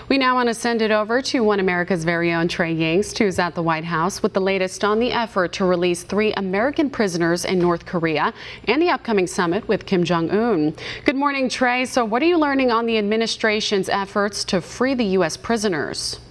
We now want to send it over to One America's very own Trey Yingst, who's at the White House with the latest on the effort to release 3 American prisoners in North Korea and the upcoming summit with Kim Jong-un. Good morning, Trey. So what are you learning on the administration's efforts to free the U.S. prisoners?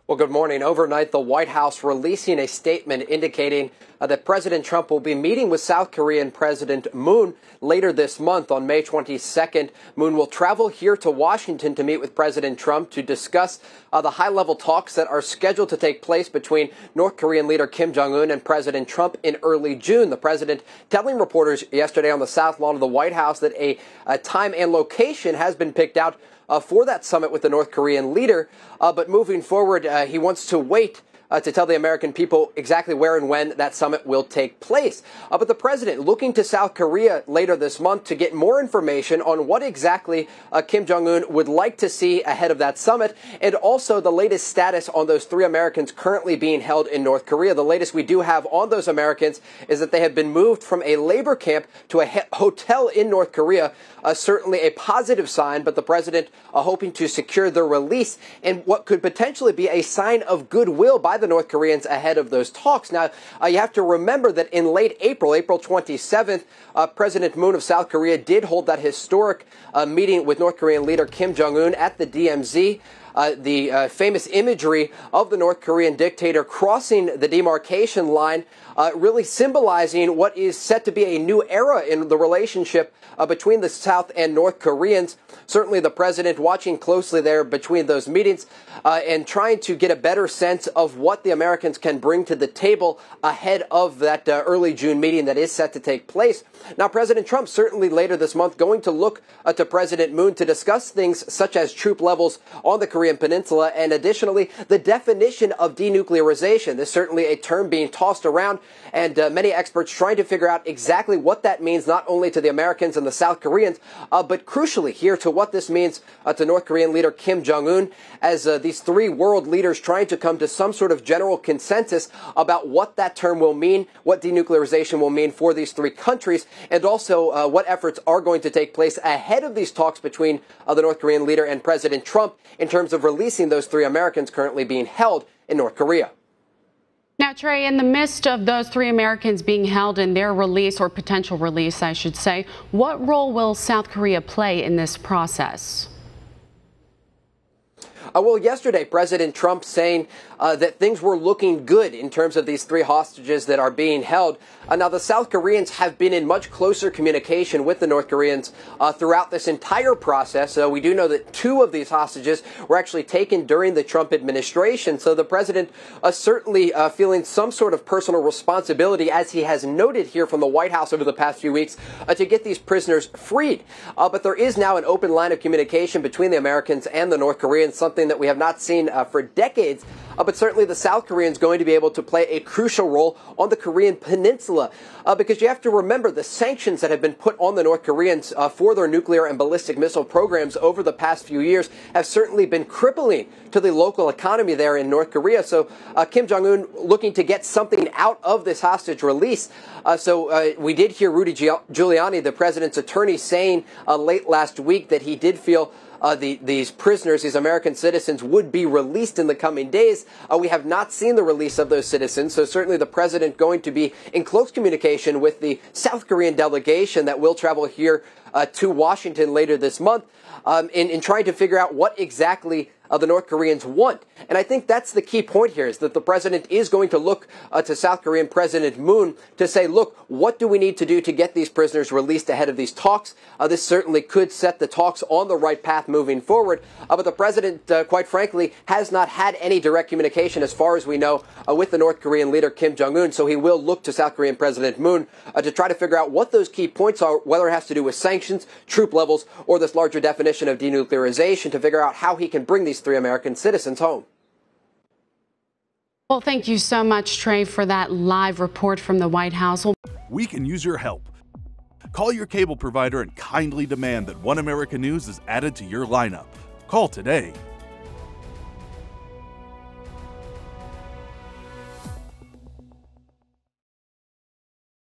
Well, good morning. Overnight, the White House releasing a statement indicating that President Trump will be meeting with South Korean President Moon later this month on May 22nd. Moon will travel here to Washington to meet with President Trump to discuss the high-level talks that are scheduled to take place between North Korean leader Kim Jong-un and President Trump in early June. The president telling reporters yesterday on the South Lawn of the White House that a time and location has been picked out for that summit with the North Korean leader. But moving forward, he wants to wait to tell the American people exactly where and when that summit will take place. But the president looking to South Korea later this month to get more information on what exactly Kim Jong-un would like to see ahead of that summit, and also the latest status on those 3 Americans currently being held in North Korea. The latest we do have on those Americans is that they have been moved from a labor camp to a hotel in North Korea. Certainly a positive sign, but the president hoping to secure their release and what could potentially be a sign of goodwill by the North Koreans ahead of those talks. Now, you have to remember that in late April 27th, President Moon of South Korea did hold that historic meeting with North Korean leader Kim Jong-un at the DMZ. The famous imagery of the North Korean dictator crossing the demarcation line, really symbolizing what is set to be a new era in the relationship between the South and North Koreans. Certainly the president watching closely there between those meetings and trying to get a better sense of what the Americans can bring to the table ahead of that early June meeting that is set to take place. Now, President Trump certainly later this month going to look to President Moon to discuss things such as troop levels on the Korean Peninsula and additionally the definition of denuclearization. This is certainly a term being tossed around and many experts trying to figure out exactly what that means not only to the Americans and the South Koreans, but crucially here to what this means to North Korean leader Kim Jong-un as these 3 world leaders trying to come to some sort of general consensus about what that term will mean, what denuclearization will mean for these 3 countries, and also what efforts are going to take place ahead of these talks between the North Korean leader and President Trump in terms of releasing those 3 Americans currently being held in North Korea. Now, Trey, in the midst of those 3 Americans being held in their release, or potential release, I should say, what role will South Korea play in this process? Well, yesterday, President Trump saying that things were looking good in terms of these 3 hostages that are being held. Now, the South Koreans have been in much closer communication with the North Koreans throughout this entire process. We do know that 2 of these hostages were actually taken during the Trump administration. So the president certainly feeling some sort of personal responsibility, as he has noted here from the White House over the past few weeks, to get these prisoners freed. But there is now an open line of communication between the Americans and the North Koreans, something that we have not seen for decades. But certainly the South Koreans going to be able to play a crucial role on the Korean Peninsula because you have to remember the sanctions that have been put on the North Koreans for their nuclear and ballistic missile programs over the past few years have certainly been crippling to the local economy there in North Korea. So Kim Jong-un looking to get something out of this hostage release. So we did hear Rudy Giuliani, the president's attorney, saying late last week that he did feel these prisoners, these American citizens, would be released in the coming days. We have not seen the release of those citizens, so certainly the president going to be in close communication with the South Korean delegation that will travel here to Washington later this month in trying to figure out what exactly the North Koreans want. And I think that's the key point here, is that the president is going to look to South Korean President Moon to say, look, what do we need to do to get these prisoners released ahead of these talks? This certainly could set the talks on the right path moving forward. But the president, quite frankly, has not had any direct communication, as far as we know, with the North Korean leader Kim Jong-un. So he will look to South Korean President Moon to try to figure out what those key points are, whether it has to do with sanctions, troop levels, or this larger definition of denuclearization, to figure out how he can bring these 3 American citizens home. Well, thank you so much, Trey, for that live report from the White House. We can use your help. Call your cable provider and kindly demand that One America News is added to your lineup. Call today.